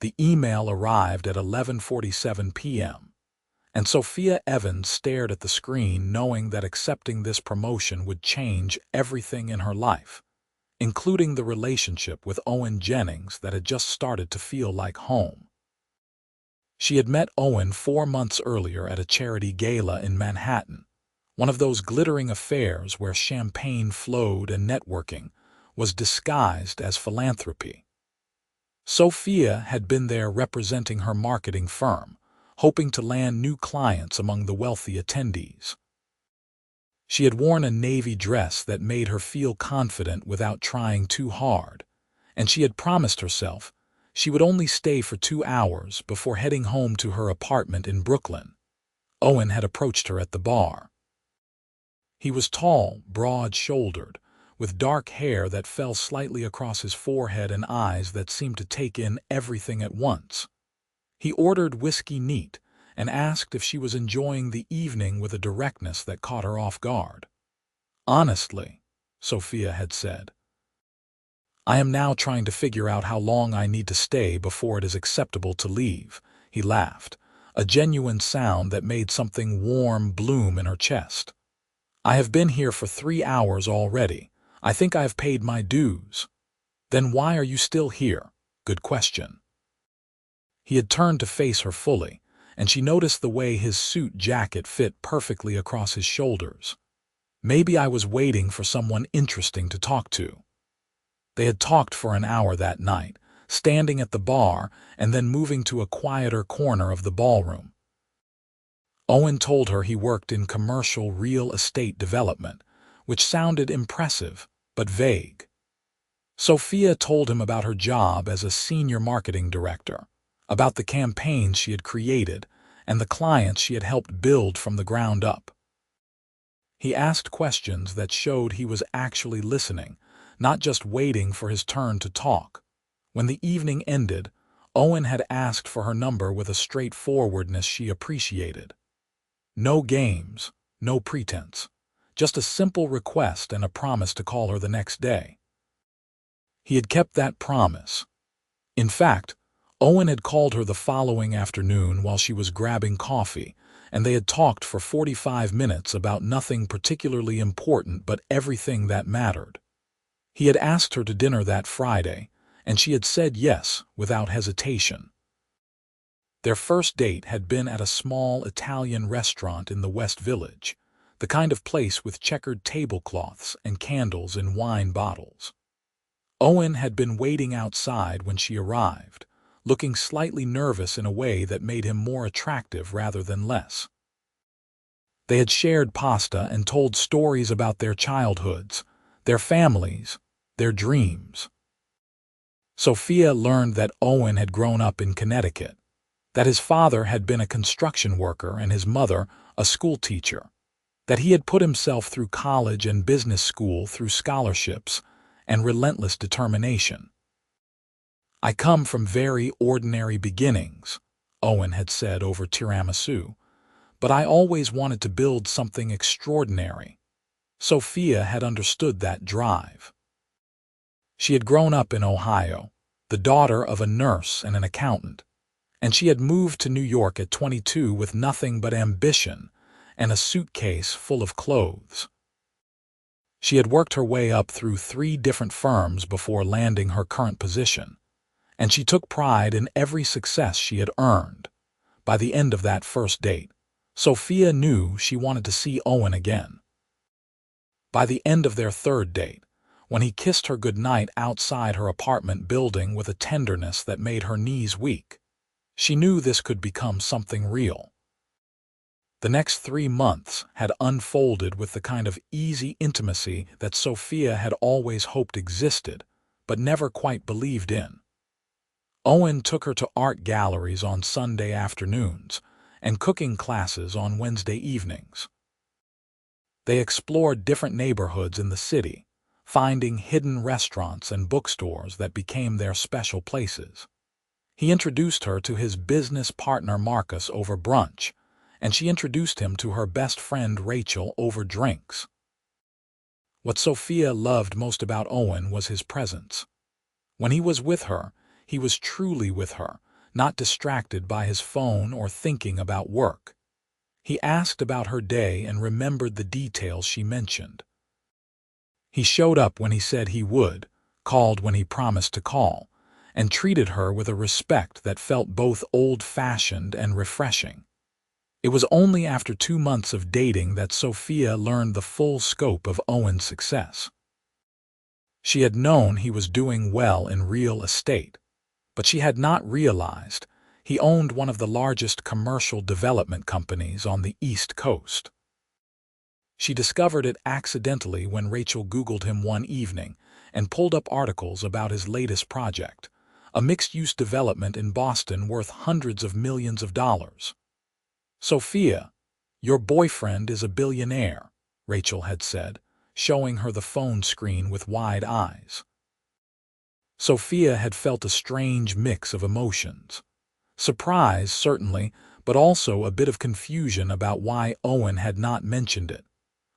The email arrived at 11:47 p.m., and Sophia Evans stared at the screen knowing that accepting this promotion would change everything in her life, including the relationship with Owen Jennings that had just started to feel like home. She had met Owen 4 months earlier at a charity gala in Manhattan, one of those glittering affairs where champagne flowed and networking was disguised as philanthropy. Sophia had been there representing her marketing firm, hoping to land new clients among the wealthy attendees. She had worn a navy dress that made her feel confident without trying too hard, and she had promised herself she would only stay for 2 hours before heading home to her apartment in Brooklyn. Owen had approached her at the bar. He was tall, broad-shouldered, with dark hair that fell slightly across his forehead and eyes that seemed to take in everything at once. He ordered whiskey neat and asked if she was enjoying the evening with a directness that caught her off guard. "Honestly," Sophia had said, "I am now trying to figure out how long I need to stay before it is acceptable to leave." He laughed, a genuine sound that made something warm bloom in her chest. "I have been here for 3 hours already. I think I have paid my dues." "Then why are you still here?" "Good question." He had turned to face her fully, and she noticed the way his suit jacket fit perfectly across his shoulders. "Maybe I was waiting for someone interesting to talk to." They had talked for an hour that night, standing at the bar and then moving to a quieter corner of the ballroom. Owen told her he worked in commercial real estate development, which sounded impressive but vague. Sophia told him about her job as a senior marketing director, about the campaigns she had created and the clients she had helped build from the ground up. He asked questions that showed he was actually listening, not just waiting for his turn to talk. When the evening ended, Owen had asked for her number with a straightforwardness she appreciated. No games, no pretense, just a simple request and a promise to call her the next day. He had kept that promise. In fact, Owen had called her the following afternoon while she was grabbing coffee, and they had talked for 45 minutes about nothing particularly important but everything that mattered. He had asked her to dinner that Friday, and she had said yes without hesitation. Their first date had been at a small Italian restaurant in the West Village, the kind of place with checkered tablecloths and candles in wine bottles. Owen had been waiting outside when she arrived, looking slightly nervous in a way that made him more attractive rather than less. They had shared pasta and told stories about their childhoods, their families, their dreams. Sophia learned that Owen had grown up in Connecticut, that his father had been a construction worker and his mother a school teacher, that he had put himself through college and business school through scholarships and relentless determination. "I come from very ordinary beginnings," Owen had said over tiramisu, "but I always wanted to build something extraordinary." Sophia had understood that drive. She had grown up in Ohio, the daughter of a nurse and an accountant, and she had moved to New York at 22 with nothing but ambition and a suitcase full of clothes. She had worked her way up through 3 different firms before landing her current position, and she took pride in every success she had earned. By the end of that first date, Sophia knew she wanted to see Owen again. By the end of their third date, when he kissed her goodnight outside her apartment building with a tenderness that made her knees weak, she knew this could become something real. The next 3 months had unfolded with the kind of easy intimacy that Sophia had always hoped existed, but never quite believed in. Owen took her to art galleries on Sunday afternoons and cooking classes on Wednesday evenings. They explored different neighborhoods in the city, finding hidden restaurants and bookstores that became their special places. He introduced her to his business partner Marcus over brunch, and she introduced him to her best friend Rachel over drinks. What Sophia loved most about Owen was his presence. When he was with her, he was truly with her, not distracted by his phone or thinking about work. He asked about her day and remembered the details she mentioned. He showed up when he said he would, called when he promised to call, and treated her with a respect that felt both old-fashioned and refreshing. It was only after 2 months of dating that Sophia learned the full scope of Owen's success. She had known he was doing well in real estate, but she had not realized he owned one of the largest commercial development companies on the East Coast. She discovered it accidentally when Rachel Googled him one evening and pulled up articles about his latest project, a mixed-use development in Boston worth hundreds of millions of dollars. "Sophia, your boyfriend is a billionaire," Rachel had said, showing her the phone screen with wide eyes. Sophia had felt a strange mix of emotions. Surprise, certainly, but also a bit of confusion about why Owen had not mentioned it.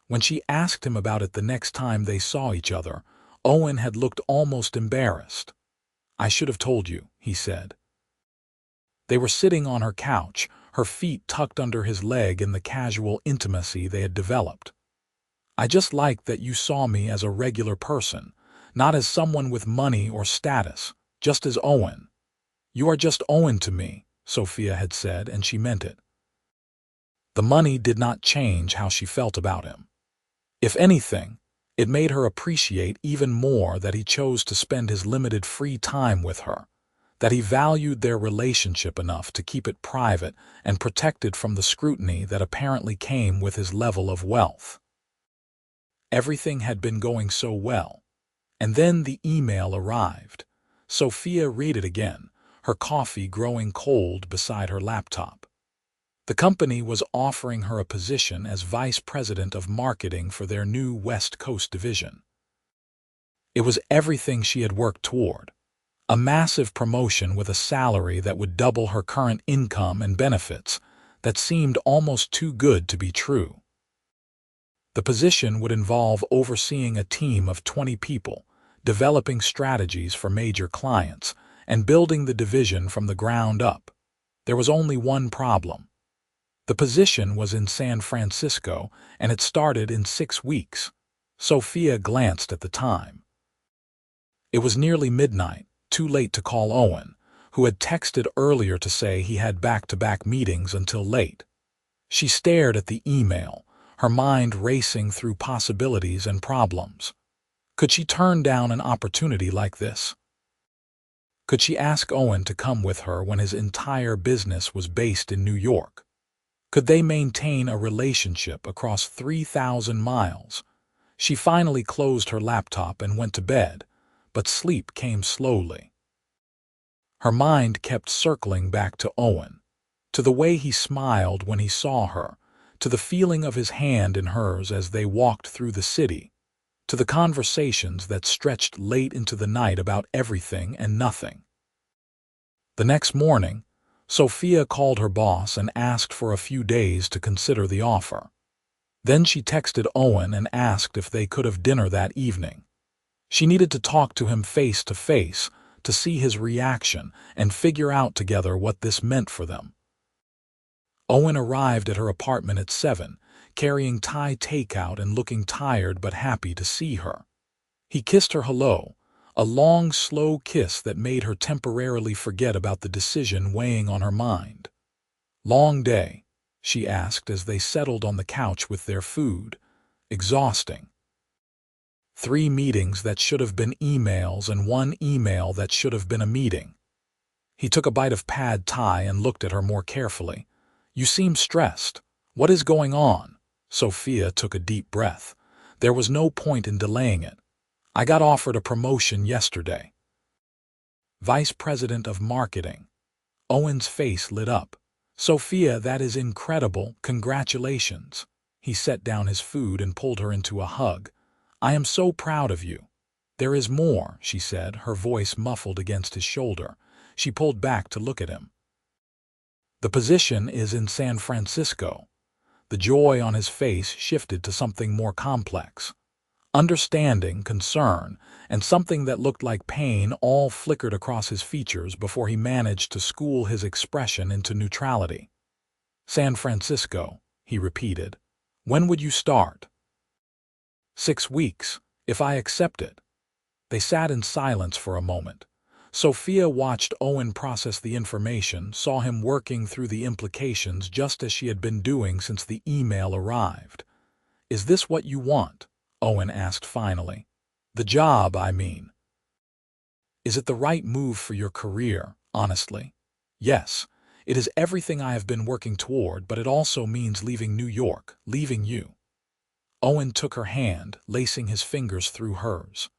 When she asked him about it the next time they saw each other, Owen had looked almost embarrassed. "I should have told you," he said. They were sitting on her couch, her feet tucked under his leg in the casual intimacy they had developed. "I just liked that you saw me as a regular person, not as someone with money or status, just as Owen. You are just Owen to me," Sophia had said, and she meant it. The money did not change how she felt about him. If anything, it made her appreciate even more that he chose to spend his limited free time with her, that he valued their relationship enough to keep it private and protected from the scrutiny that apparently came with his level of wealth. Everything had been going so well. And then the email arrived. Sophia read it again, her coffee growing cold beside her laptop. The company was offering her a position as vice president of marketing for their new West Coast division. It was everything she had worked toward. A massive promotion with a salary that would double her current income and benefits that seemed almost too good to be true. The position would involve overseeing a team of 20 people, developing strategies for major clients, and building the division from the ground up. There was only one problem. The position was in San Francisco, and it started in 6 weeks. Sophia glanced at the time. It was nearly midnight, too late to call Owen, who had texted earlier to say he had back-to-back meetings until late. She stared at the email, her mind racing through possibilities and problems. Could she turn down an opportunity like this? Could she ask Owen to come with her when his entire business was based in New York? Could they maintain a relationship across 3,000 miles? She finally closed her laptop and went to bed, but sleep came slowly. Her mind kept circling back to Owen, to the way he smiled when he saw her, to the feeling of his hand in hers as they walked through the city, to the conversations that stretched late into the night about everything and nothing. The next morning, Sophia called her boss and asked for a few days to consider the offer. Then she texted Owen and asked if they could have dinner that evening. She needed to talk to him face to face, to see his reaction and figure out together what this meant for them. Owen arrived at her apartment at 7, carrying Thai takeout and looking tired but happy to see her. He kissed her hello, a long, slow kiss that made her temporarily forget about the decision weighing on her mind. "Long day?" she asked as they settled on the couch with their food. "Exhausting." 3 meetings that should have been emails and 1 email that should have been a meeting. He took a bite of pad thai and looked at her more carefully. "You seem stressed. What is going on?" Sophia took a deep breath. There was no point in delaying it. "I got offered a promotion yesterday." Vice President of Marketing. Owen's face lit up. "Sophia, that is incredible. Congratulations." He set down his food and pulled her into a hug. "I am so proud of you." "There is more," she said, her voice muffled against his shoulder. She pulled back to look at him. "The position is in San Francisco." The joy on his face shifted to something more complex. Understanding, concern, and something that looked like pain all flickered across his features before he managed to school his expression into neutrality. "San Francisco," he repeated. "When would you start?" "6 weeks, if I accept it." They sat in silence for a moment. Sophia watched Owen process the information, saw him working through the implications just as she had been doing since the email arrived. "Is this what you want?" Owen asked finally. "The job, I mean. Is it the right move for your career, honestly?" "Yes, it is everything I have been working toward, but it also means leaving New York, leaving you." Owen took her hand, lacing his fingers through hers.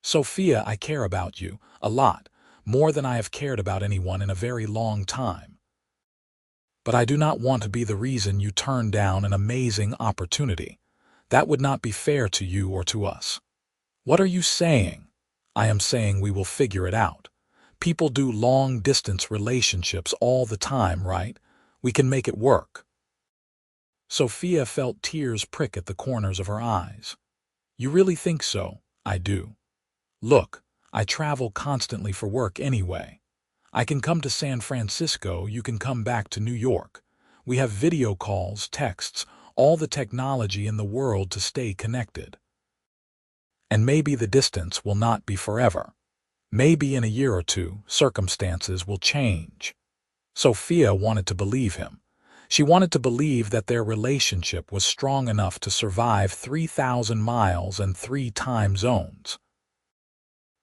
"Sophia, I care about you, a lot, more than I have cared about anyone in a very long time. But I do not want to be the reason you turn down an amazing opportunity. That would not be fair to you or to us." "What are you saying?" "I am saying we will figure it out. People do long-distance relationships all the time, right? We can make it work." Sophia felt tears prick at the corners of her eyes. "You really think so?" "I do. Look, I travel constantly for work anyway. I can come to San Francisco, you can come back to New York. We have video calls, texts, all the technology in the world to stay connected. And maybe the distance will not be forever. Maybe in a year or two, circumstances will change." Sophia wanted to believe him. She wanted to believe that their relationship was strong enough to survive 3,000 miles and 3 time zones.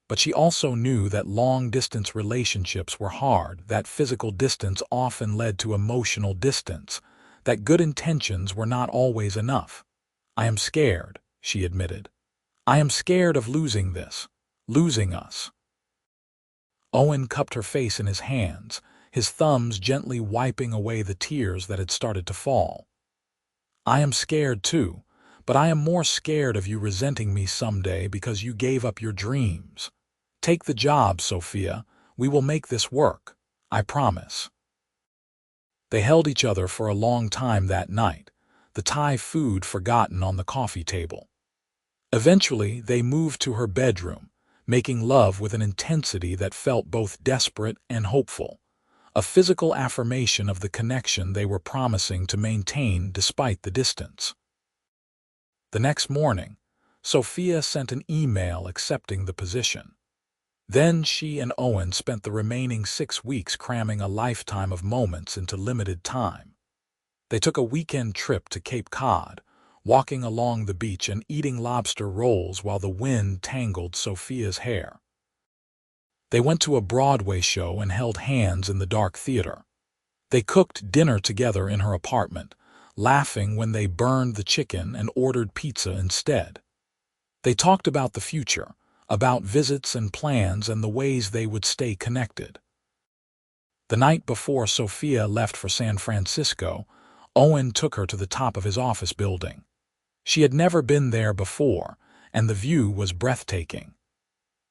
But she also knew that long-distance relationships were hard, that physical distance often led to emotional distance, that good intentions were not always enough. "I am scared," she admitted. "I am scared of losing this, losing us." Owen cupped her face in his hands, his thumbs gently wiping away the tears that had started to fall. "I am scared too, but I am more scared of you resenting me someday because you gave up your dreams. Take the job, Sophia. We will make this work. I promise." They held each other for a long time that night, the Thai food forgotten on the coffee table. Eventually, they moved to her bedroom, making love with an intensity that felt both desperate and hopeful, a physical affirmation of the connection they were promising to maintain despite the distance. The next morning, Sophia sent an email accepting the position. Then she and Owen spent the remaining 6 weeks cramming a lifetime of moments into limited time. They took a weekend trip to Cape Cod, walking along the beach and eating lobster rolls while the wind tangled Sophia's hair. They went to a Broadway show and held hands in the dark theater. They cooked dinner together in her apartment, laughing when they burned the chicken and ordered pizza instead. They talked about the future, about visits and plans and the ways they would stay connected. The night before Sophia left for San Francisco, Owen took her to the top of his office building. She had never been there before, and the view was breathtaking.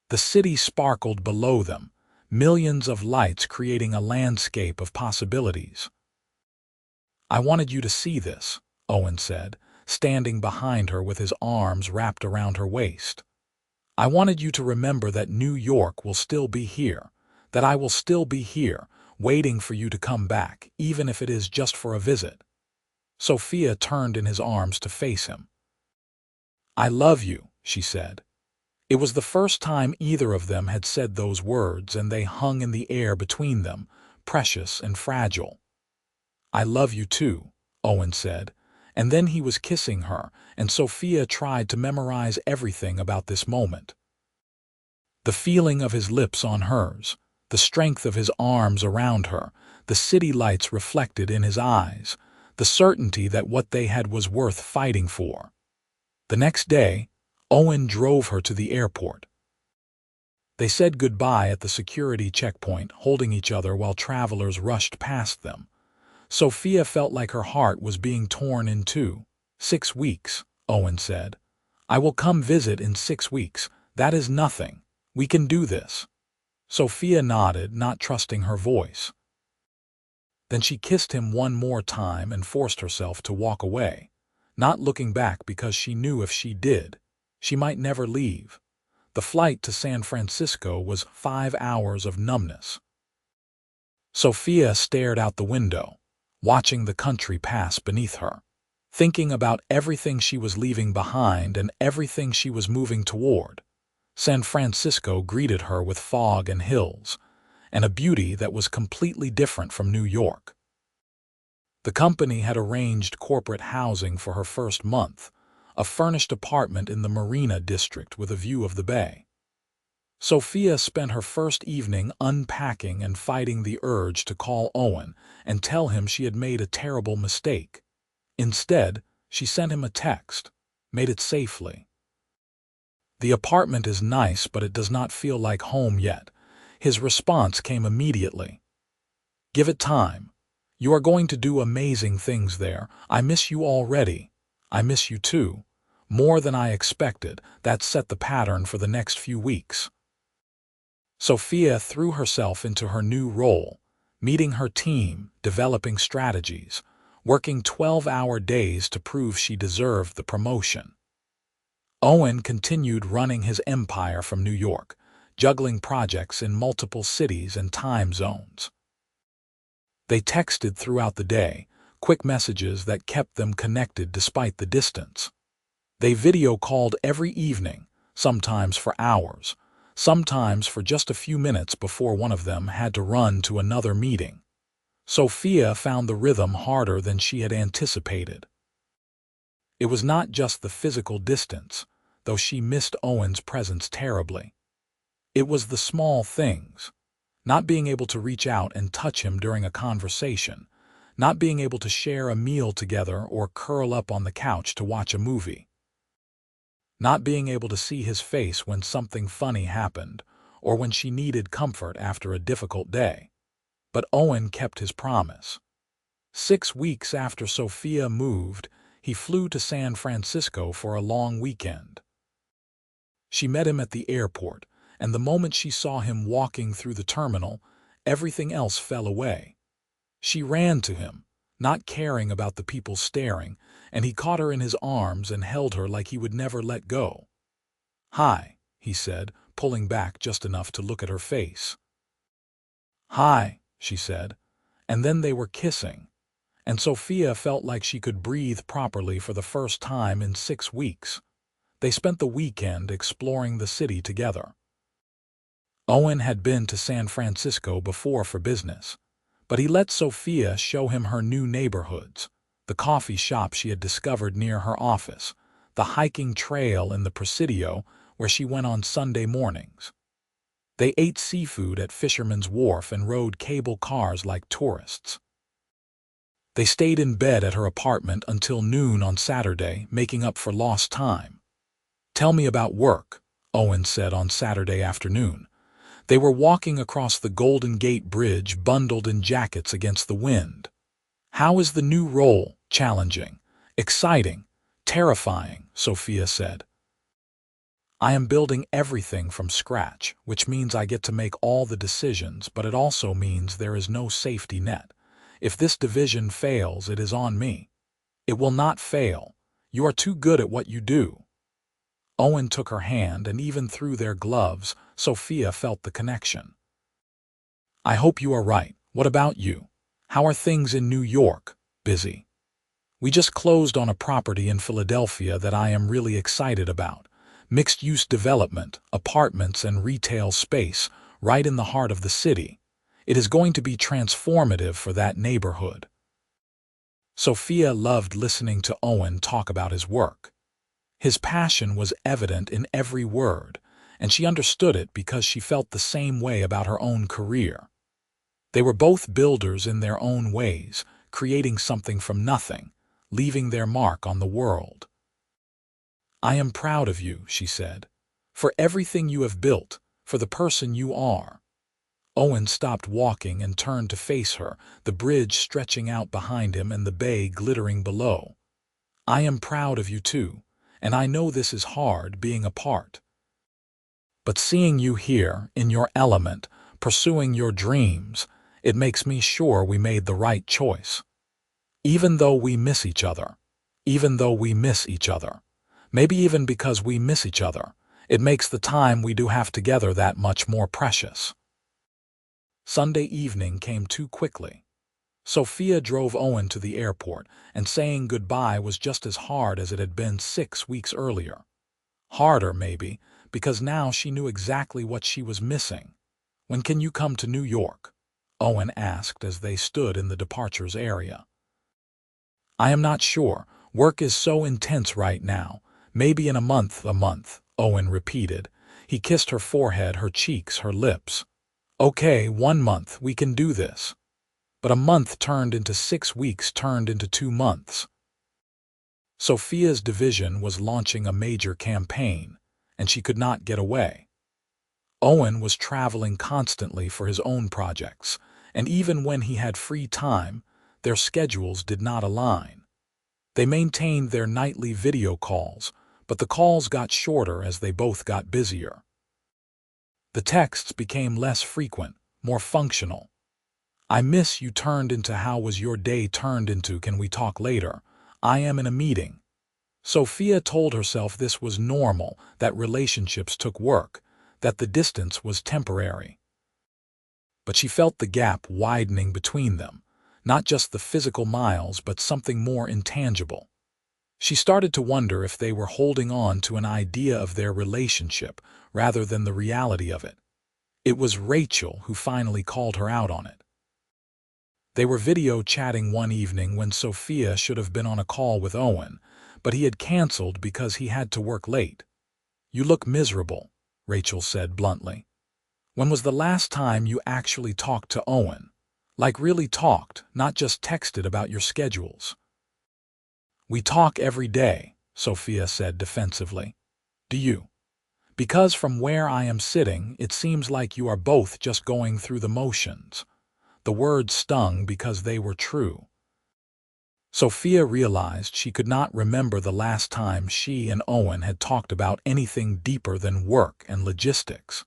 The city sparkled below them, millions of lights creating a landscape of possibilities. "I wanted you to see this," Owen said, standing behind her with his arms wrapped around her waist. "I wanted you to remember that New York will still be here, that I will still be here, waiting for you to come back, even if it is just for a visit." Sophia turned in his arms to face him. "I love you," she said. It was the first time either of them had said those words, and they hung in the air between them, precious and fragile. "I love you too," Owen said, and then he was kissing her, and Sophia tried to memorize everything about this moment. The feeling of his lips on hers, the strength of his arms around her, the city lights reflected in his eyes, the certainty that what they had was worth fighting for. The next day, Owen drove her to the airport. They said goodbye at the security checkpoint, holding each other while travelers rushed past them. Sophia felt like her heart was being torn in two. 6 weeks, Owen said. "I will come visit in 6 weeks. That is nothing. We can do this." Sophia nodded, not trusting her voice. Then she kissed him one more time and forced herself to walk away, not looking back because she knew if she did, She might never leave. The flight to San Francisco was 5 hours of numbness. Sophia stared out the window, watching the country pass beneath her, thinking about everything she was leaving behind and everything she was moving toward. San Francisco greeted her with fog and hills, and a beauty that was completely different from New York. The company had arranged corporate housing for her first month, a furnished apartment in the Marina district with a view of the bay. Sophia spent her first evening unpacking and fighting the urge to call Owen and tell him she had made a terrible mistake. Instead, she sent him a text, made it safely. "The apartment is nice, but it does not feel like home yet." His response came immediately. "Give it time. You are going to do amazing things there. I miss you already. I miss you too. More than I expected." That set the pattern for the next few weeks. Sophia threw herself into her new role, meeting her team, developing strategies, working 12-hour days to prove she deserved the promotion. Owen continued running his empire from New York, juggling projects in multiple cities and time zones. They texted throughout the day, quick messages that kept them connected despite the distance. They video called every evening, sometimes for hours, sometimes for just a few minutes before one of them had to run to another meeting. Sophia found the rhythm harder than she had anticipated. It was not just the physical distance, though she missed Owen's presence terribly. It was the small things, not being able to reach out and touch him during a conversation, not being able to share a meal together or curl up on the couch to watch a movie, not being able to see his face when something funny happened or when she needed comfort after a difficult day. But Owen kept his promise. 6 weeks after Sophia moved, he flew to San Francisco for a long weekend. She met him at the airport, and the moment she saw him walking through the terminal, everything else fell away. She ran to him, not caring about the people staring, and he caught her in his arms and held her like he would never let go. "Hi," he said, pulling back just enough to look at her face. "Hi," she said, and then they were kissing, and Sophia felt like she could breathe properly for the first time in 6 weeks. They spent the weekend exploring the city together. Owen had been to San Francisco before for business, but he let Sophia show him her new neighborhoods, the coffee shop she had discovered near her office, the hiking trail in the Presidio where she went on Sunday mornings. They ate seafood at Fisherman's Wharf and rode cable cars like tourists. They stayed in bed at her apartment until noon on Saturday, making up for lost time. "Tell me about work," Owen said on Saturday afternoon. They were walking across the Golden Gate Bridge bundled in jackets against the wind. "How is the new role?" "Challenging, exciting, terrifying," Sophia said. "I am building everything from scratch, which means I get to make all the decisions, but it also means there is no safety net. If this division fails, it is on me." "It will not fail. You are too good at what you do." Owen took her hand, and even through their gloves, Sophia felt the connection. "I hope you are right. What about you? How are things in New York?" "Busy. We just closed on a property in Philadelphia that I am really excited about. Mixed-use development, apartments and retail space, right in the heart of the city. It is going to be transformative for that neighborhood." Sophia loved listening to Owen talk about his work. His passion was evident in every word, and she understood it because she felt the same way about her own career. They were both builders in their own ways, creating something from nothing, leaving their mark on the world. "I am proud of you," she said, "for everything you have built, for the person you are." Owen stopped walking and turned to face her, the bridge stretching out behind him and the bay glittering below. "I am proud of you too, and I know this is hard, being apart. But seeing you here, in your element, pursuing your dreams, it makes me sure we made the right choice. Even though we miss each other, even though we miss each other, Maybe even because we miss each other. It makes the time we do have together that much more precious. Sunday evening came too quickly. Sophia drove Owen to the airport, and saying goodbye was just as hard as it had been 6 weeks earlier. Harder, maybe, because now she knew exactly what she was missing. "When can you come to New York?" Owen asked as they stood in the departures area. "I am not sure. Work is so intense right now. Maybe in a month, Owen repeated. He kissed her forehead, her cheeks, her lips. "Okay, 1 month, we can do this." But a month turned into 6 weeks, turned into 2 months. Sophia's division was launching a major campaign, and she could not get away. Owen was traveling constantly for his own projects, and even when he had free time, their schedules did not align. They maintained their nightly video calls, but the calls got shorter as they both got busier. The texts became less frequent, more functional. "I miss you" turned into "How was your day" turned into "Can we talk later? I am in a meeting." Sophia told herself this was normal, that relationships took work, that the distance was temporary. But she felt the gap widening between them, not just the physical miles but something more intangible. She started to wonder if they were holding on to an idea of their relationship rather than the reality of it. It was Rachel who finally called her out on it. They were video chatting one evening when Sophia should have been on a call with Owen, but he had canceled because he had to work late. "You look miserable," Rachel said bluntly. "When was the last time you actually talked to Owen? Like really talked, not just texted about your schedules?" "We talk every day," Sophia said defensively. "Do you? Because from where I am sitting, it seems like you are both just going through the motions." The words stung because they were true. Sophia realized she could not remember the last time she and Owen had talked about anything deeper than work and logistics.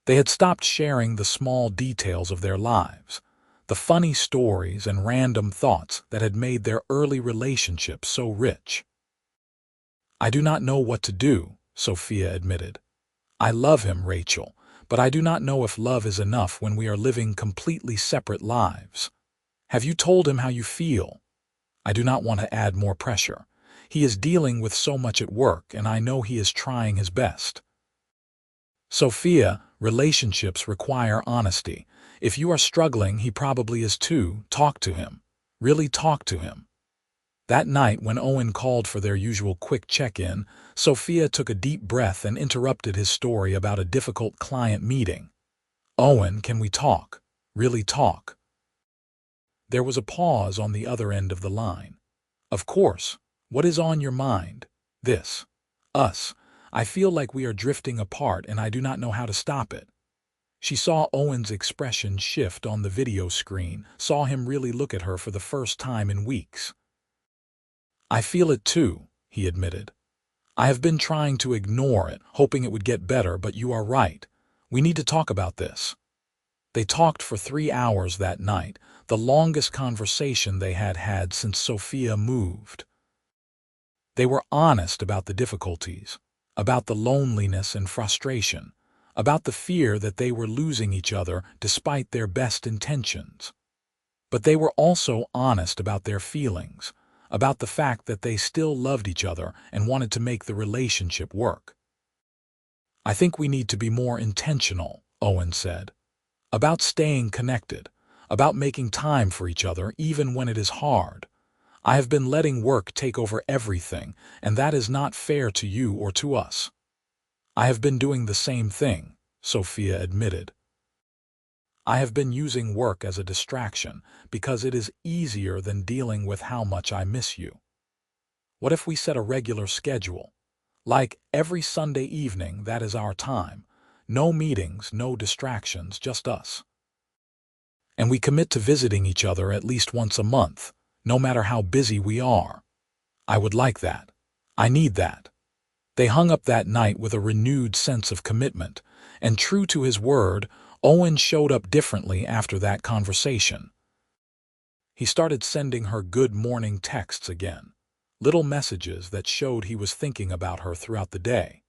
They had stopped sharing the small details of their lives, the funny stories and random thoughts that had made their early relationship so rich. "I do not know what to do," Sophia admitted. "I love him, Rachel, but I do not know if love is enough when we are living completely separate lives. Have you told him how you feel?" "I do not want to add more pressure. He is dealing with so much at work, and I know he is trying his best." "Sophia, relationships require honesty. If you are struggling, he probably is too. Talk to him. Really talk to him." That night, when Owen called for their usual quick check-in, Sophia took a deep breath and interrupted his story about a difficult client meeting. "Owen, can we talk? Really talk?" There was a pause on the other end of the line. "Of course. What is on your mind?" "This. Us. I feel like we are drifting apart and I do not know how to stop it." She saw Owen's expression shift on the video screen, saw him really look at her for the first time in weeks. "I feel it too," he admitted. "I have been trying to ignore it, hoping it would get better, but you are right. We need to talk about this." They talked for 3 hours that night, the longest conversation they had had since Sophia moved. They were honest about the difficulties, about the loneliness and frustration, about the fear that they were losing each other despite their best intentions. But they were also honest about their feelings, about the fact that they still loved each other and wanted to make the relationship work. "I think we need to be more intentional," Owen said, "about staying connected, about making time for each other even when it is hard. I have been letting work take over everything, and that is not fair to you or to us." "I have been doing the same thing," Sophia admitted. "I have been using work as a distraction because it is easier than dealing with how much I miss you. What if we set a regular schedule? Like every Sunday evening, that is our time. No meetings, no distractions, just us. And we commit to visiting each other at least once a month, no matter how busy we are." "I would like that. I need that." They hung up that night with a renewed sense of commitment, and true to his word, Owen showed up differently after that conversation. He started sending her good morning texts again, little messages that showed he was thinking about her throughout the day.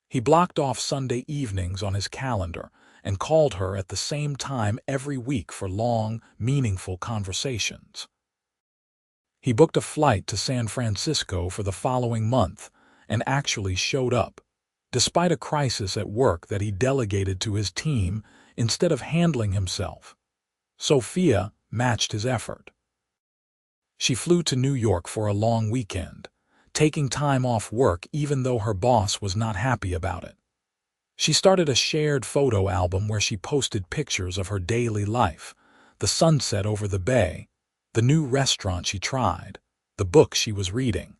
He blocked off Sunday evenings on his calendar and called her at the same time every week for long, meaningful conversations. He booked a flight to San Francisco for the following month and actually showed up, despite a crisis at work that he delegated to his team instead of handling himself. Sophia matched his effort. She flew to New York for a long weekend, taking time off work even though her boss was not happy about it. She started a shared photo album where she posted pictures of her daily life, the sunset over the bay, the new restaurant she tried, the book she was reading.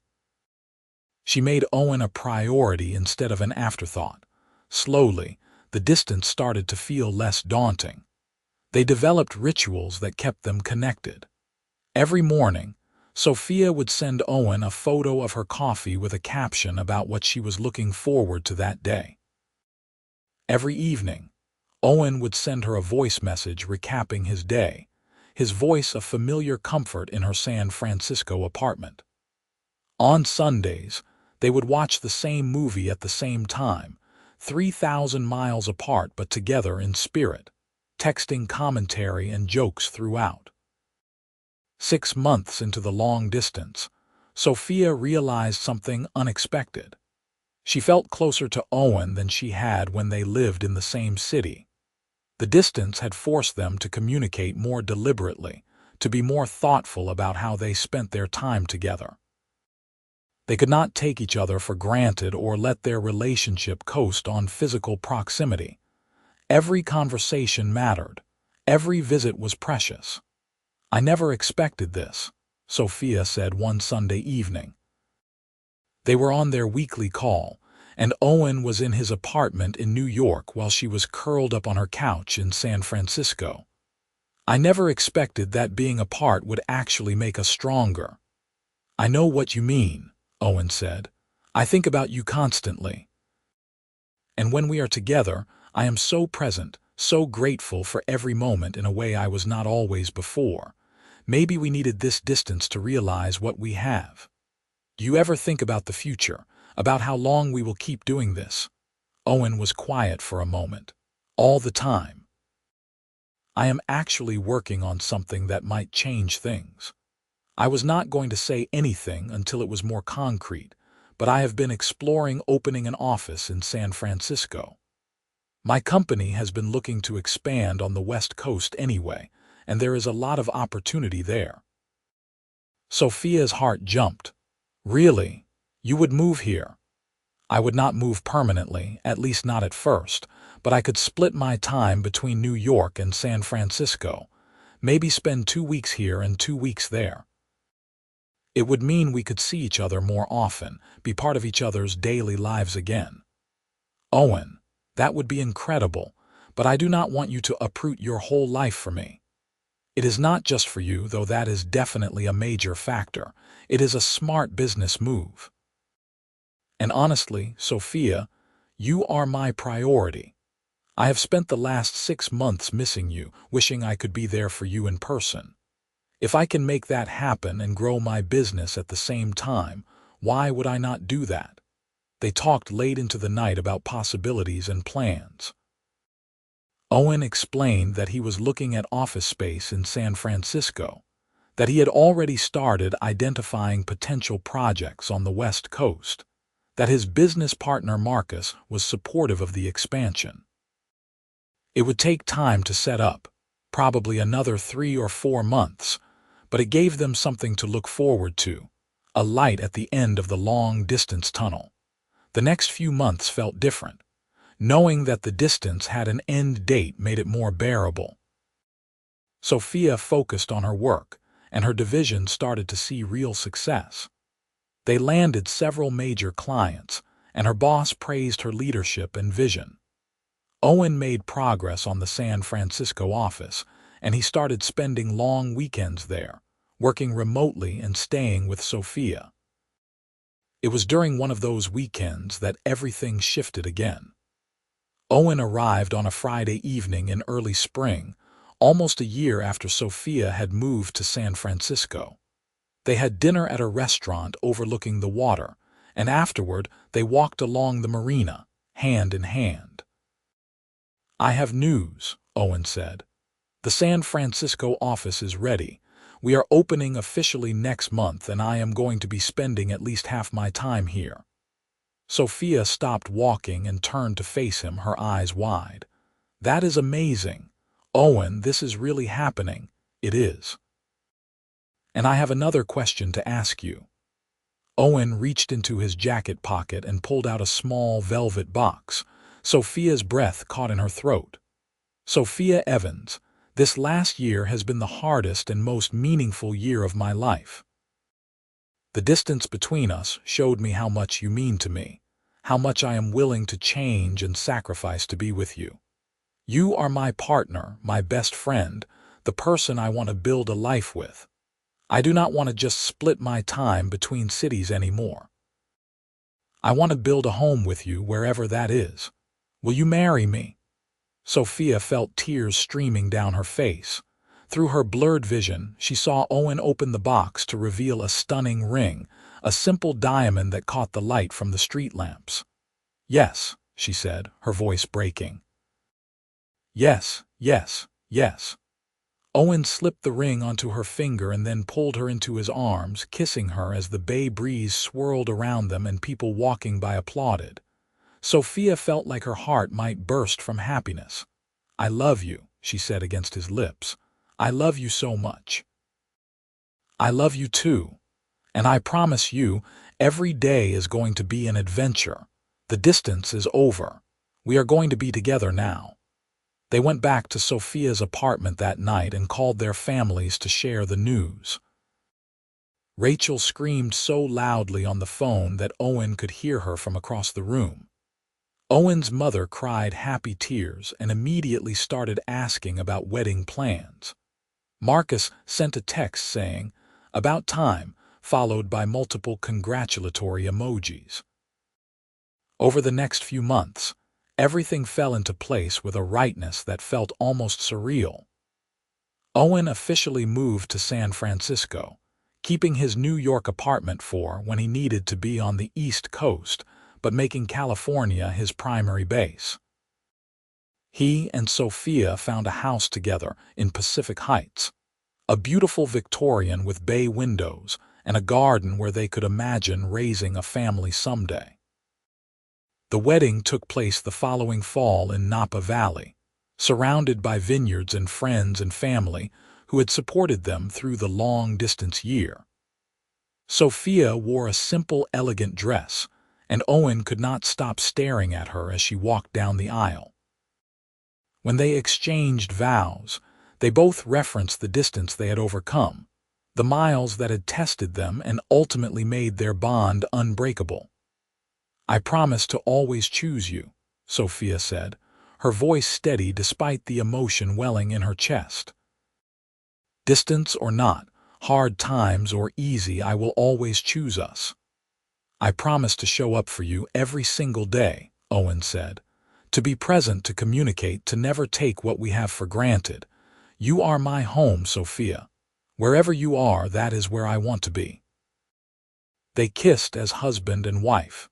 She made Owen a priority instead of an afterthought. Slowly, the distance started to feel less daunting. They developed rituals that kept them connected. Every morning, Sophia would send Owen a photo of her coffee with a caption about what she was looking forward to that day. Every evening, Owen would send her a voice message recapping his day, his voice a familiar comfort in her San Francisco apartment. On Sundays, they would watch the same movie at the same time, 3,000 miles apart but together in spirit, texting commentary and jokes throughout. 6 months into the long distance, Sophia realized something unexpected. She felt closer to Owen than she had when they lived in the same city. The distance had forced them to communicate more deliberately, to be more thoughtful about how they spent their time together. They could not take each other for granted or let their relationship coast on physical proximity. Every conversation mattered. Every visit was precious. "I never expected this," Sophia said one Sunday evening. They were on their weekly call, and Owen was in his apartment in New York while she was curled up on her couch in San Francisco. "I never expected that being apart would actually make us stronger." "I know what you mean," Owen said. "I think about you constantly. And when we are together, I am so present, so grateful for every moment in a way I was not always before. Maybe we needed this distance to realize what we have." "Do you ever think about the future, about how long we will keep doing this?" Owen was quiet for a moment. "All the time. I am actually working on something that might change things." I was not going to say anything until it was more concrete, but I have been exploring opening an office in San Francisco. My company has been looking to expand on the West Coast anyway, and there is a lot of opportunity there. Sophia's heart jumped. "Really? You would move here?" "I would not move permanently, at least not at first, but I could split my time between New York and San Francisco, maybe spend 2 weeks here and 2 weeks there. It would mean we could see each other more often, be part of each other's daily lives again." "Owen, that would be incredible, but I do not want you to uproot your whole life for me." "It is not just for you, though that is definitely a major factor. It is a smart business move. And honestly, Sophia, you are my priority. I have spent the last 6 months missing you, wishing I could be there for you in person. If I can make that happen and grow my business at the same time, why would I not do that?" They talked late into the night about possibilities and plans. Owen explained that he was looking at office space in San Francisco, that he had already started identifying potential projects on the West Coast, that his business partner Marcus was supportive of the expansion. It would take time to set up, probably another 3 or 4 months, but it gave them something to look forward to, a light at the end of the long-distance tunnel. The next few months felt different. Knowing that the distance had an end date made it more bearable. Sophia focused on her work, and her division started to see real success. They landed several major clients, and her boss praised her leadership and vision. Owen made progress on the San Francisco office, and he started spending long weekends there, working remotely and staying with Sophia. It was during one of those weekends that everything shifted again. Owen arrived on a Friday evening in early spring, almost a year after Sophia had moved to San Francisco. They had dinner at a restaurant overlooking the water, and afterward they walked along the marina, hand in hand. "I have news," Owen said. "The San Francisco office is ready. We are opening officially next month, and I am going to be spending at least half my time here." Sophia stopped walking and turned to face him, her eyes wide. "That is amazing. Owen, this is really happening." "It is. And I have another question to ask you." Owen reached into his jacket pocket and pulled out a small velvet box. Sophia's breath caught in her throat. "Sophia Evans, this last year has been the hardest and most meaningful year of my life. The distance between us showed me how much you mean to me, how much I am willing to change and sacrifice to be with you. You are my partner, my best friend, the person I want to build a life with. I do not want to just split my time between cities anymore. I want to build a home with you wherever that is. Will you marry me?" Sophia felt tears streaming down her face. Through her blurred vision, she saw Owen open the box to reveal a stunning ring, a simple diamond that caught the light from the street lamps. "Yes," she said, her voice breaking. "Yes, yes, yes." Owen slipped the ring onto her finger and then pulled her into his arms, kissing her as the bay breeze swirled around them and people walking by applauded. Sophia felt like her heart might burst from happiness. "I love you," she said against his lips. "I love you so much." "I love you too. And I promise you, every day is going to be an adventure. The distance is over. We are going to be together now." They went back to Sophia's apartment that night and called their families to share the news. Rachel screamed so loudly on the phone that Owen could hear her from across the room. Owen's mother cried happy tears and immediately started asking about wedding plans. Marcus sent a text saying, "About time," followed by multiple congratulatory emojis. Over the next few months, everything fell into place with a rightness that felt almost surreal. Owen officially moved to San Francisco, keeping his New York apartment for when he needed to be on the East Coast, but making California his primary base. He and Sophia found a house together in Pacific Heights, a beautiful Victorian with bay windows and a garden where they could imagine raising a family someday. The wedding took place the following fall in Napa Valley, surrounded by vineyards and friends and family who had supported them through the long-distance year. Sophia wore a simple, elegant dress, and Owen could not stop staring at her as she walked down the aisle. When they exchanged vows, they both referenced the distance they had overcome, the miles that had tested them and ultimately made their bond unbreakable. "I promise to always choose you," Sophia said, her voice steady despite the emotion welling in her chest. "Distance or not, hard times or easy, I will always choose us." "I promise to show up for you every single day," Owen said. "To be present, to communicate, to never take what we have for granted. You are my home, Sophia. Wherever you are, that is where I want to be." They kissed as husband and wife.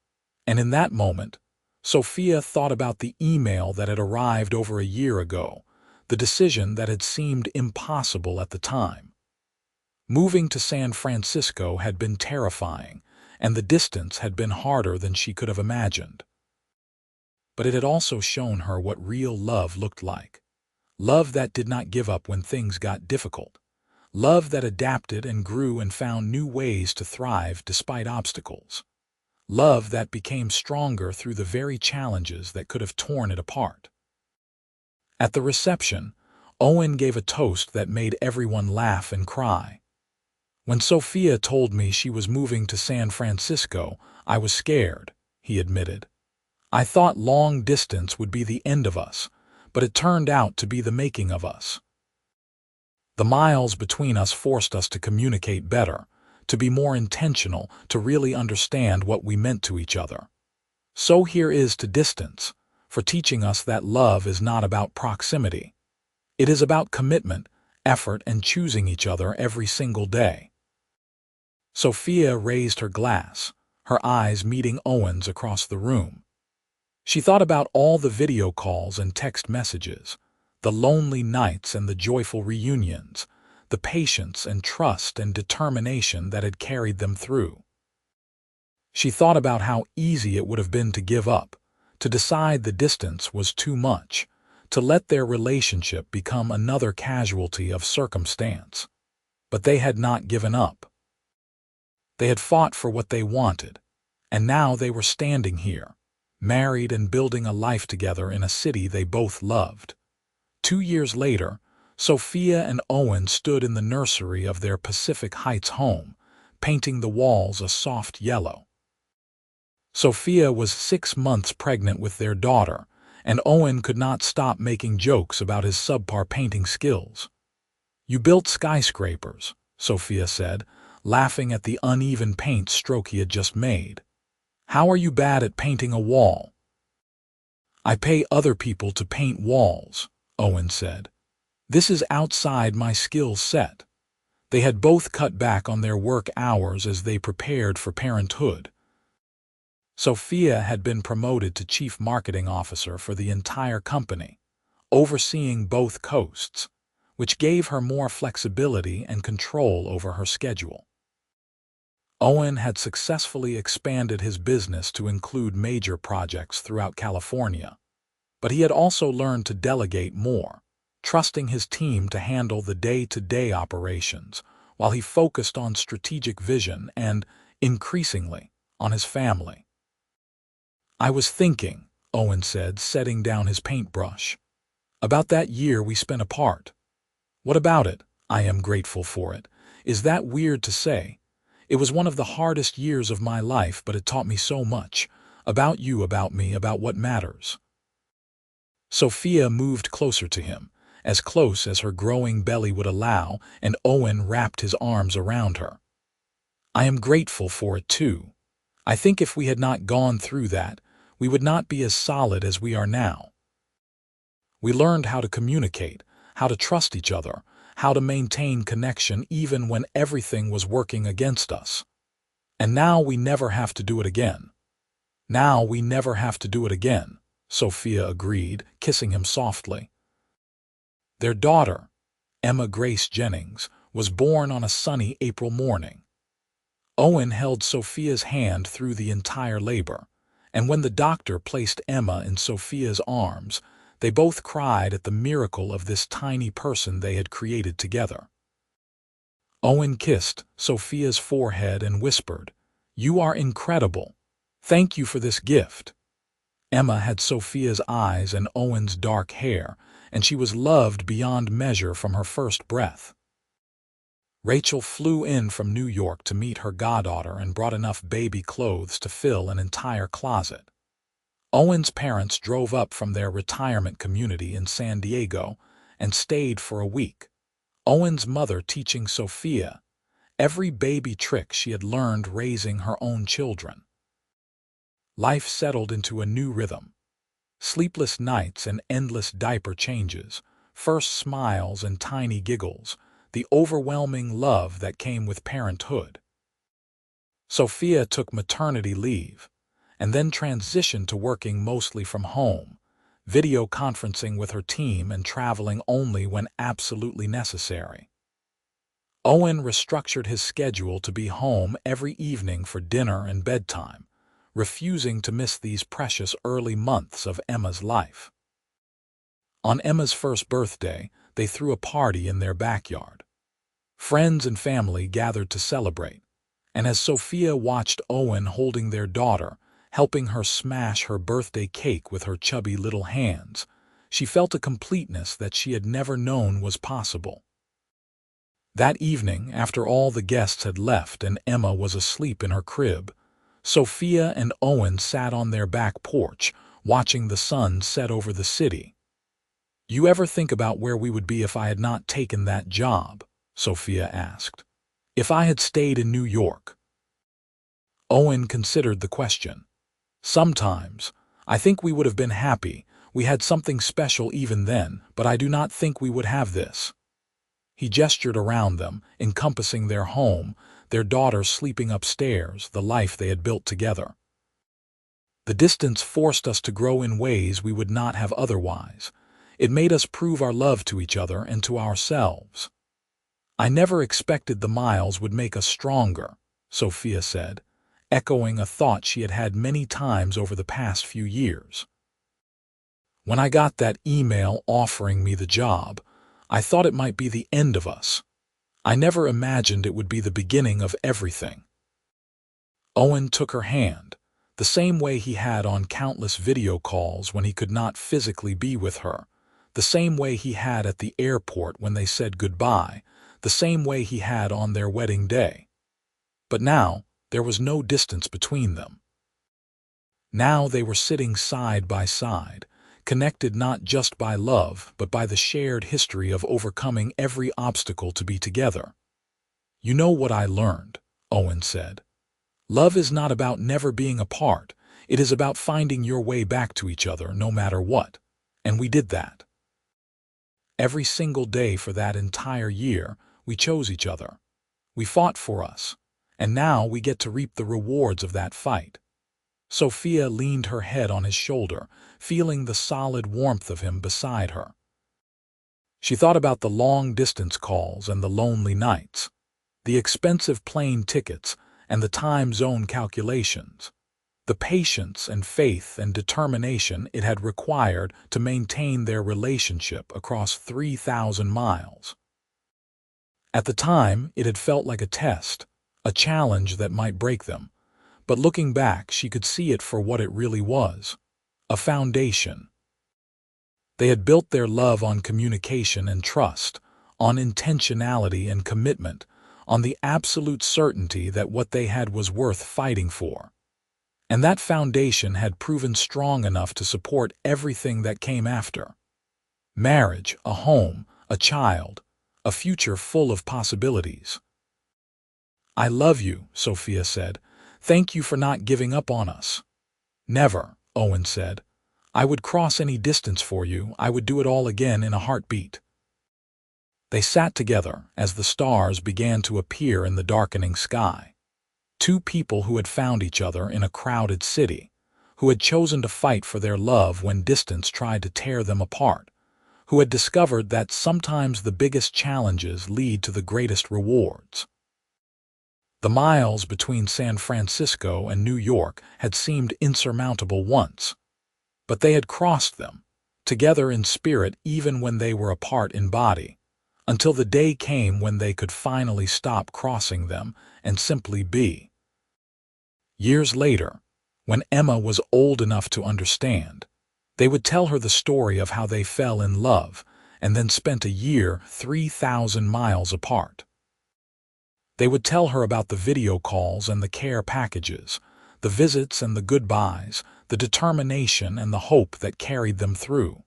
And in that moment, Sophia thought about the email that had arrived over a year ago, the decision that had seemed impossible at the time. Moving to San Francisco had been terrifying, and the distance had been harder than she could have imagined. But it had also shown her what real love looked like. Love that did not give up when things got difficult. Love that adapted and grew and found new ways to thrive despite obstacles. Love that became stronger through the very challenges that could have torn it apart. At the reception, Owen gave a toast that made everyone laugh and cry. "When Sophia told me she was moving to San Francisco, I was scared," he admitted. "I thought long distance would be the end of us, but it turned out to be the making of us. The miles between us forced us to communicate better, to be more intentional, to really understand what we meant to each other. So here is to distance, for teaching us that love is not about proximity. It is about commitment, effort, and choosing each other every single day." Sophia raised her glass, her eyes meeting Owen's across the room. She thought about all the video calls and text messages, the lonely nights and the joyful reunions, the patience and trust and determination that had carried them through. She thought about how easy it would have been to give up, to decide the distance was too much, to let their relationship become another casualty of circumstance. But they had not given up. They had fought for what they wanted, and now they were standing here, married and building a life together in a city they both loved. 2 years later, Sophia and Owen stood in the nursery of their Pacific Heights home, painting the walls a soft yellow. Sophia was 6 months pregnant with their daughter, and Owen could not stop making jokes about his subpar painting skills. "You built skyscrapers," Sophia said, laughing at the uneven paint stroke he had just made. "How are you bad at painting a wall?" "I pay other people to paint walls," Owen said. "This is outside my skill set." They had both cut back on their work hours as they prepared for parenthood. Sophia had been promoted to chief marketing officer for the entire company, overseeing both coasts, which gave her more flexibility and control over her schedule. Owen had successfully expanded his business to include major projects throughout California, but he had also learned to delegate more, trusting his team to handle the day-to-day operations while he focused on strategic vision and, increasingly, on his family. "I was thinking," Owen said, setting down his paintbrush, "about that year we spent apart. What about it? I am grateful for it. Is that weird to say? It was one of the hardest years of my life, but it taught me so much. About you, about me, about what matters." Sophia moved closer to him, as close as her growing belly would allow, and Owen wrapped his arms around her. "I am grateful for it too. I think if we had not gone through that, we would not be as solid as we are now. We learned how to communicate, how to trust each other, how to maintain connection even when everything was working against us. And now we never have to do it again." "Now we never have to do it again," Sophia agreed, kissing him softly. Their daughter, Emma Grace Jennings, was born on a sunny April morning. Owen held Sophia's hand through the entire labor, and when the doctor placed Emma in Sophia's arms, they both cried at the miracle of this tiny person they had created together. Owen kissed Sophia's forehead and whispered, "You are incredible. Thank you for this gift." Emma had Sophia's eyes and Owen's dark hair, and she was loved beyond measure from her first breath. Rachel flew in from New York to meet her goddaughter and brought enough baby clothes to fill an entire closet. Owen's parents drove up from their retirement community in San Diego and stayed for a week, Owen's mother teaching Sophia every baby trick she had learned raising her own children. Life settled into a new rhythm. Sleepless nights and endless diaper changes, first smiles and tiny giggles, the overwhelming love that came with parenthood. Sophia took maternity leave, and then transitioned to working mostly from home, video conferencing with her team and traveling only when absolutely necessary. Owen restructured his schedule to be home every evening for dinner and bedtime, refusing to miss these precious early months of Emma's life. On Emma's first birthday, they threw a party in their backyard. Friends and family gathered to celebrate, and as Sophia watched Owen holding their daughter, helping her smash her birthday cake with her chubby little hands, she felt a completeness that she had never known was possible. That evening, after all the guests had left and Emma was asleep in her crib, Sophia and Owen sat on their back porch, watching the sun set over the city. "You ever think about where we would be if I had not taken that job?" Sophia asked. "If I had stayed in New York?" Owen considered the question. "Sometimes. I think we would have been happy. We had something special even then, but I do not think we would have this." He gestured around them, encompassing their home, their daughter sleeping upstairs, the life they had built together. The distance forced us to grow in ways we would not have otherwise. It made us prove our love to each other and to ourselves. I never expected the miles would make us stronger, Sophia said, echoing a thought she had had many times over the past few years. When I got that email offering me the job, I thought it might be the end of us. I never imagined it would be the beginning of everything. Owen took her hand, the same way he had on countless video calls when he could not physically be with her, the same way he had at the airport when they said goodbye, the same way he had on their wedding day. But now, there was no distance between them. Now they were sitting side by side, connected not just by love, but by the shared history of overcoming every obstacle to be together. "You know what I learned," Owen said. "Love is not about never being apart. It is about finding your way back to each other no matter what. And we did that. Every single day for that entire year, we chose each other. We fought for us. And now we get to reap the rewards of that fight." Sophia leaned her head on his shoulder, feeling the solid warmth of him beside her. She thought about the long-distance calls and the lonely nights, the expensive plane tickets and the time zone calculations, the patience and faith and determination it had required to maintain their relationship across 3,000 miles. At the time, it had felt like a test, a challenge that might break them. But looking back, she could see it for what it really was, a foundation. They had built their love on communication and trust, on intentionality and commitment, on the absolute certainty that what they had was worth fighting for. And that foundation had proven strong enough to support everything that came after. Marriage, a home, a child, a future full of possibilities. "I love you," Sophia said. "Thank you for not giving up on us." "Never," Owen said. "I would cross any distance for you. I would do it all again in a heartbeat." They sat together as the stars began to appear in the darkening sky. Two people who had found each other in a crowded city, who had chosen to fight for their love when distance tried to tear them apart, who had discovered that sometimes the biggest challenges lead to the greatest rewards. The miles between San Francisco and New York had seemed insurmountable once, but they had crossed them, together in spirit even when they were apart in body, until the day came when they could finally stop crossing them and simply be. Years later, when Emma was old enough to understand, they would tell her the story of how they fell in love and then spent a year 3,000 miles apart. They would tell her about the video calls and the care packages, the visits and the goodbyes, the determination and the hope that carried them through.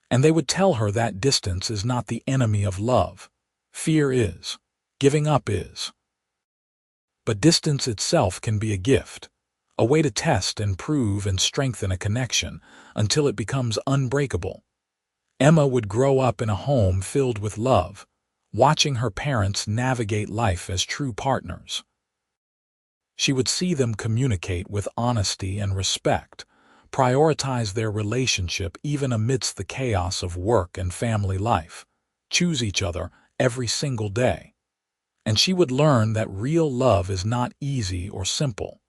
And they would tell her that distance is not the enemy of love. Fear is. Giving up is. But distance itself can be a gift, a way to test and prove and strengthen a connection until it becomes unbreakable. Emma would grow up in a home filled with love, watching her parents navigate life as true partners. She would see them communicate with honesty and respect, prioritize their relationship even amidst the chaos of work and family life, choose each other every single day. And she would learn that real love is not easy or simple.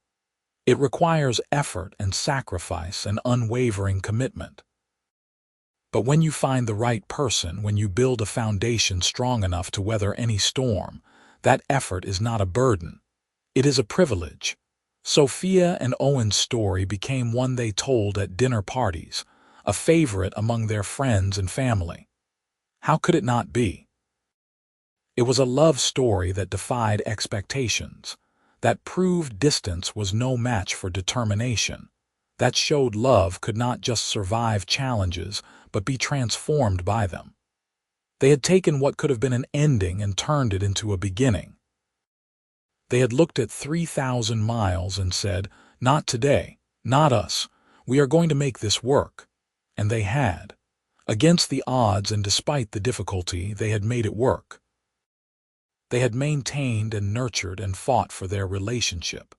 It requires effort and sacrifice and unwavering commitment. But when you find the right person, when you build a foundation strong enough to weather any storm, that effort is not a burden. It is a privilege. Sophia and Owen's story became one they told at dinner parties, a favorite among their friends and family. How could it not be? It was a love story that defied expectations, that proved distance was no match for determination, that showed love could not just survive challenges but be transformed by them. They had taken what could have been an ending and turned it into a beginning. They had looked at 3,000 miles and said, "Not today, not us. We are going to make this work." And they had. Against the odds and despite the difficulty, they had made it work. They had maintained and nurtured and fought for their relationship,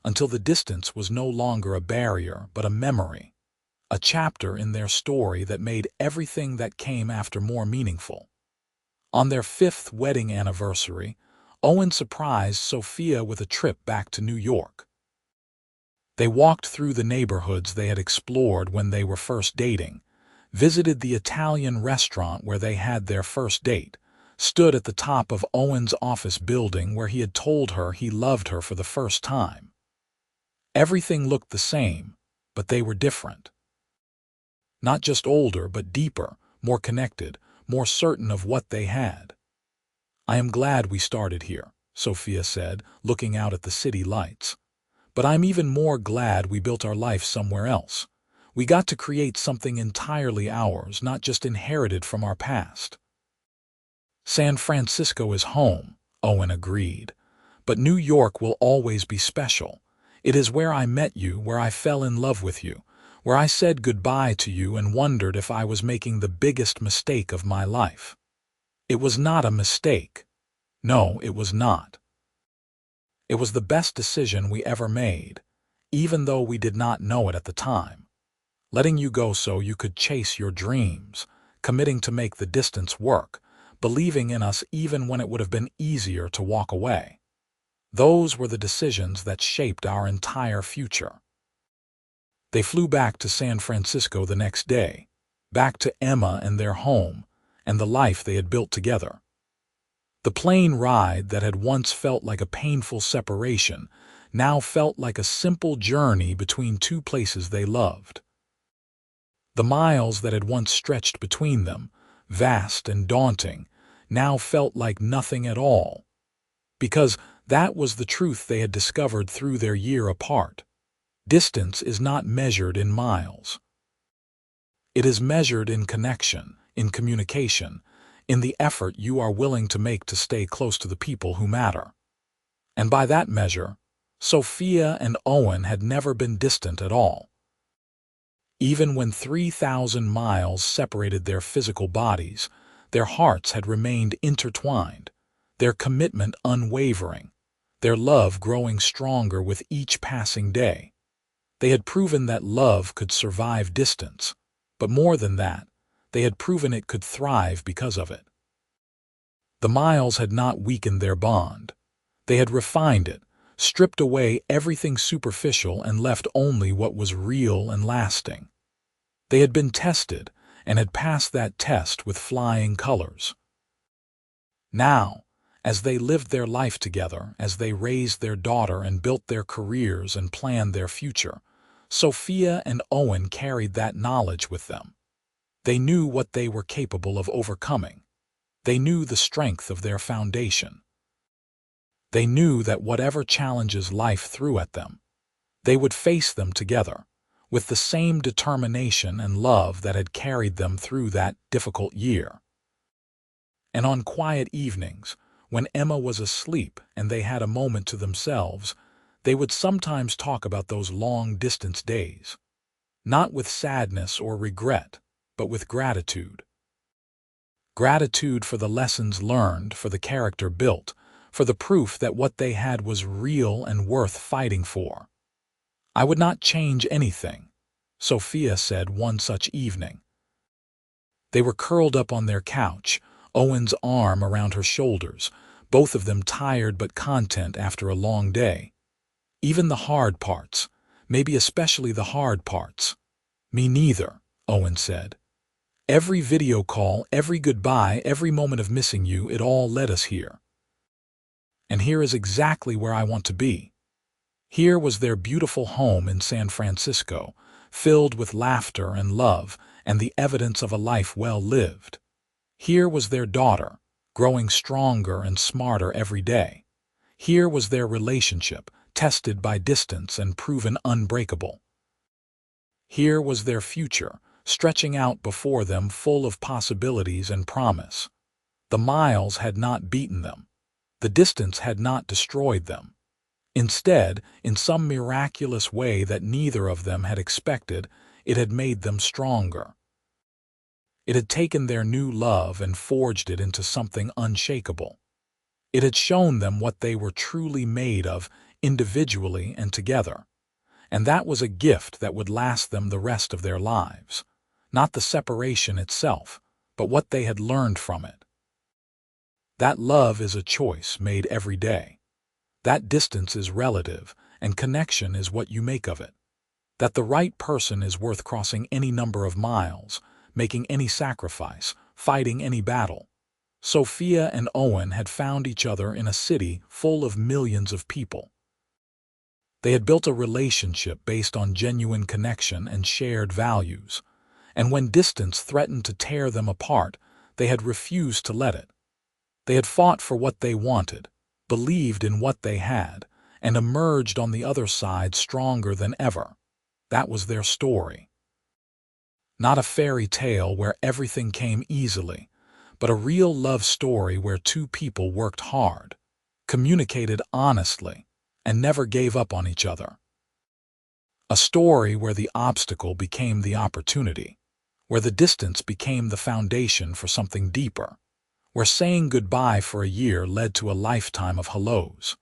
until the distance was no longer a barrier but a memory, a chapter in their story that made everything that came after more meaningful. On their 5th wedding anniversary, Owen surprised Sophia with a trip back to New York. They walked through the neighborhoods they had explored when they were first dating, visited the Italian restaurant where they had their first date, stood at the top of Owen's office building where he had told her he loved her for the first time. Everything looked the same, but they were different. Not just older, but deeper, more connected, more certain of what they had. "I am glad we started here," Sophia said, looking out at the city lights. "But I'm even more glad we built our life somewhere else. We got to create something entirely ours, not just inherited from our past." "San Francisco is home," Owen agreed. "But New York will always be special. It is where I met you, where I fell in love with you, where I said goodbye to you and wondered if I was making the biggest mistake of my life." It was not a mistake. No, it was not. It was the best decision we ever made, even though we did not know it at the time. Letting you go so you could chase your dreams, committing to make the distance work, believing in us even when it would have been easier to walk away. Those were the decisions that shaped our entire future. They flew back to San Francisco the next day, back to Emma and their home, and the life they had built together. The plane ride that had once felt like a painful separation now felt like a simple journey between two places they loved. The miles that had once stretched between them, vast and daunting, now felt like nothing at all. Because that was the truth they had discovered through their year apart. Distance is not measured in miles. It is measured in connection, in communication, in the effort you are willing to make to stay close to the people who matter. And by that measure, Sophia and Owen had never been distant at all. Even when 3,000 miles separated their physical bodies, their hearts had remained intertwined, their commitment unwavering, their love growing stronger with each passing day. They had proven that love could survive distance, but more than that, they had proven it could thrive because of it. The miles had not weakened their bond. They had refined it, stripped away everything superficial and left only what was real and lasting. They had been tested and had passed that test with flying colors. Now, as they lived their life together, as they raised their daughter and built their careers and planned their future, Sophia and Owen carried that knowledge with them. They knew what they were capable of overcoming. They knew the strength of their foundation. They knew that whatever challenges life threw at them, they would face them together, with the same determination and love that had carried them through that difficult year. And on quiet evenings, when Emma was asleep and they had a moment to themselves, they would sometimes talk about those long-distance days, not with sadness or regret, but with gratitude. Gratitude for the lessons learned, for the character built, for the proof that what they had was real and worth fighting for. "I would not change anything," Sophia said one such evening. They were curled up on their couch, Owen's arm around her shoulders, both of them tired but content after a long day. "Even the hard parts, maybe especially the hard parts." "Me neither," Owen said. "Every video call, every goodbye, every moment of missing you, it all led us here. And here is exactly where I want to be." Here was their beautiful home in San Francisco, filled with laughter and love and the evidence of a life well lived. Here was their daughter, growing stronger and smarter every day. Here was their relationship, tested by distance and proven unbreakable. Here was their future, stretching out before them full of possibilities and promise. The miles had not beaten them. The distance had not destroyed them. Instead, in some miraculous way that neither of them had expected, it had made them stronger. It had taken their new love and forged it into something unshakable. It had shown them what they were truly made of, individually and together. And that was a gift that would last them the rest of their lives. Not the separation itself, but what they had learned from it. That love is a choice made every day. That distance is relative, and connection is what you make of it. That the right person is worth crossing any number of miles, making any sacrifice, fighting any battle. Sophia and Owen had found each other in a city full of millions of people. They had built a relationship based on genuine connection and shared values, and when distance threatened to tear them apart, they had refused to let it. They had fought for what they wanted, believed in what they had, and emerged on the other side stronger than ever. That was their story. Not a fairy tale where everything came easily, but a real love story where two people worked hard, communicated honestly, and never gave up on each other. A story where the obstacle became the opportunity, where the distance became the foundation for something deeper, where saying goodbye for a year led to a lifetime of hellos.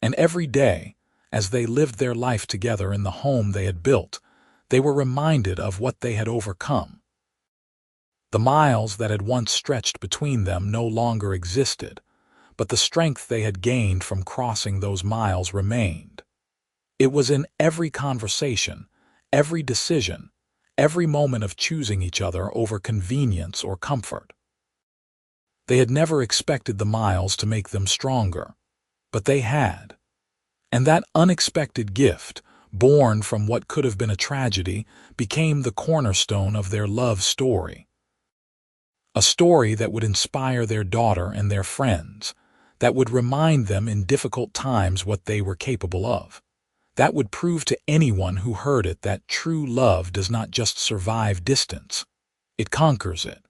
And every day, as they lived their life together in the home they had built, they were reminded of what they had overcome. The miles that had once stretched between them no longer existed, but the strength they had gained from crossing those miles remained. It was in every conversation, every decision, every moment of choosing each other over convenience or comfort. They had never expected the miles to make them stronger, but they had. And that unexpected gift, born from what could have been a tragedy, became the cornerstone of their love story. A story that would inspire their daughter and their friends, that would remind them in difficult times what they were capable of. That would prove to anyone who heard it that true love does not just survive distance, it conquers it.